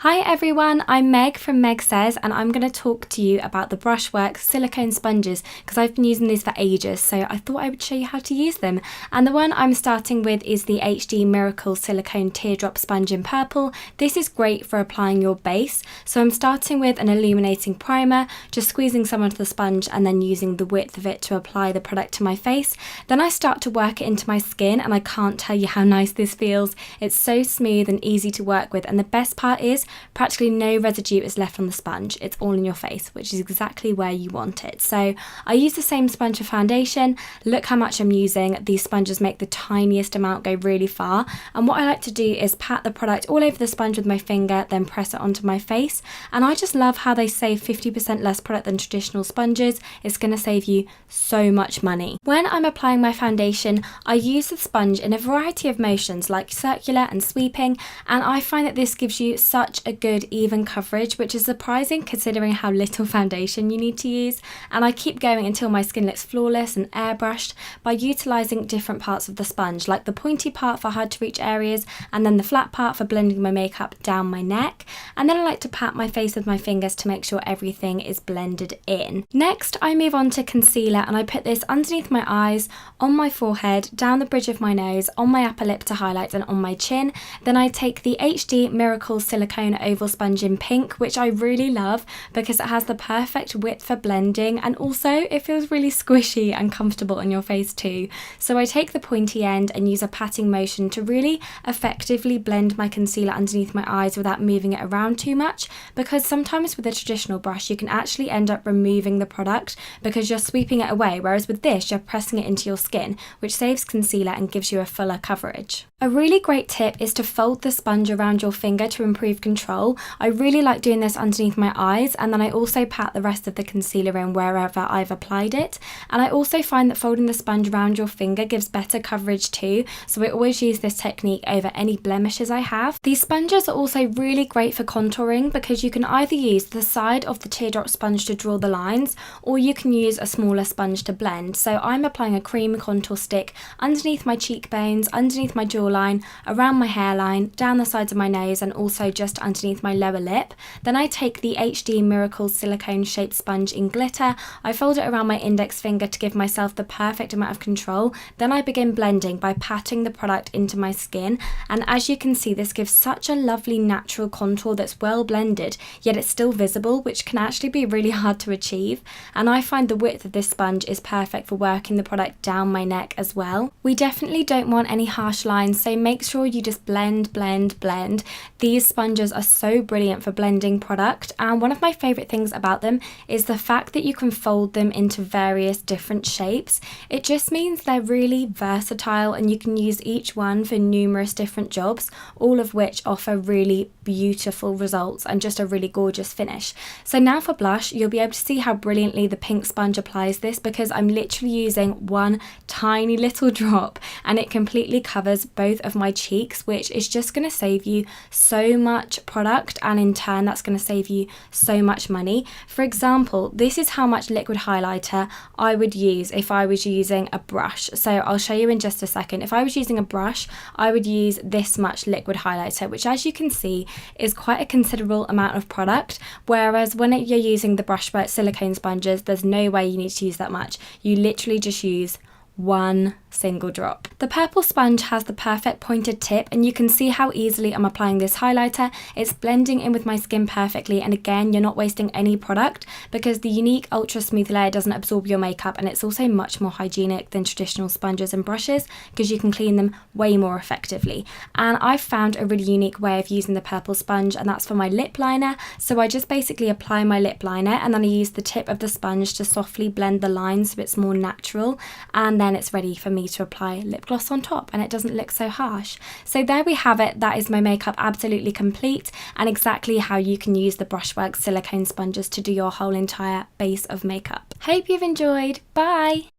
Hi everyone, I'm Meg from MegSays and I'm going to talk to you about the Brushworks Silicone sponges because I've been using these for ages, so I thought I would show you how to use them. And the one I'm starting with is the HD Miracle Silicone Teardrop Sponge in purple. This is great for applying your base, so I'm starting with an Illuminating Primer, just squeezing some onto the sponge and then using the width of it to apply the product to my face. Then I start to work it into my skin and I can't tell you how nice this feels. It's so smooth and easy to work with, and the best part is practically no residue is left on the sponge. It's all in your face, which is exactly where you want it. So I use the same sponge for foundation. Look how much I'm using. These sponges make the tiniest amount go really far. And what I like to do is pat the product all over the sponge with my finger, then press it onto my face. And I just love how they save 50% less product than traditional sponges. It's going to save you so much money. When I'm applying my foundation, I use the sponge in a variety of motions like circular and sweeping, and I find that this gives you such a good even coverage, which is surprising considering how little foundation you need to use. And I keep going until my skin looks flawless and airbrushed by utilising different parts of the sponge, like the pointy part for hard to reach areas and then the flat part for blending my makeup down my neck. And then I like to pat my face with my fingers to make sure everything is blended in. Next I move on to concealer, and I put this underneath my eyes, on my forehead, down the bridge of my nose, on my upper lip to highlight, and on my chin. Then I take the HD Miracle Silicone Oval Sponge in pink, which I really love because it has the perfect width for blending, and also it feels really squishy and comfortable on your face too. So I take the pointy end and use a patting motion to really effectively blend my concealer underneath my eyes without moving it around too much, because sometimes with a traditional brush you can actually end up removing the product because you're sweeping it away, whereas with this you're pressing it into your skin, which saves concealer and gives you a fuller coverage. A really great tip is to fold the sponge around your finger to improve control. I really like doing this underneath my eyes, and then I also pat the rest of the concealer in wherever I've applied it. And I also find that folding the sponge around your finger gives better coverage too, so I always use this technique over any blemishes I have. These sponges are also really great for contouring because you can either use the side of the teardrop sponge to draw the lines, or you can use a smaller sponge to blend. So I'm applying a cream contour stick underneath my cheekbones, underneath my jawline, around my hairline, down the sides of my nose, and also just underneath my lower lip. Then I take the HD Miracle Silicone shaped sponge in glitter. I fold it around my index finger to give myself the perfect amount of control. Then I begin blending by patting the product into my skin, and as you can see, this gives such a lovely natural contour that's well blended, yet it's still visible, which can actually be really hard to achieve. And I find the width of this sponge is perfect for working the product down my neck as well. We definitely don't want any harsh lines, so make sure you just blend, blend, blend. These sponges are so brilliant for blending product, and one of my favourite things about them is the fact that you can fold them into various different shapes. It just means they're really versatile and you can use each one for numerous different jobs, all of which offer really beautiful results and just a really gorgeous finish. So now for blush, you'll be able to see how brilliantly the pink sponge applies this, because I'm literally using one tiny little drop and it completely covers both of my cheeks, which is just going to save you so much product, and in turn that's going to save you so much money. For example, this is how much liquid highlighter I would use if I was using a brush. So I'll show you in just a second. If I was using a brush, I would use this much liquid highlighter, which as you can see is quite a considerable amount of product, whereas when you're using the Brushworks silicone sponges, there's no way you need to use that much. You literally just use one single drop. The purple sponge has the perfect pointed tip, and you can see how easily I'm applying this highlighter. It's blending in with my skin perfectly, and again, you're not wasting any product because the unique ultra smooth layer doesn't absorb your makeup, and it's also much more hygienic than traditional sponges and brushes because you can clean them way more effectively. And I've found a really unique way of using the purple sponge, and that's for my lip liner. So I just basically apply my lip liner and then I use the tip of the sponge to softly blend the lines so it's more natural, and then it's ready for me to apply lip gloss on top and it doesn't look so harsh. So there we have it. That is my makeup absolutely complete, and exactly how you can use the Brushworks silicone sponges to do your whole entire base of makeup. Hope you've enjoyed. Bye!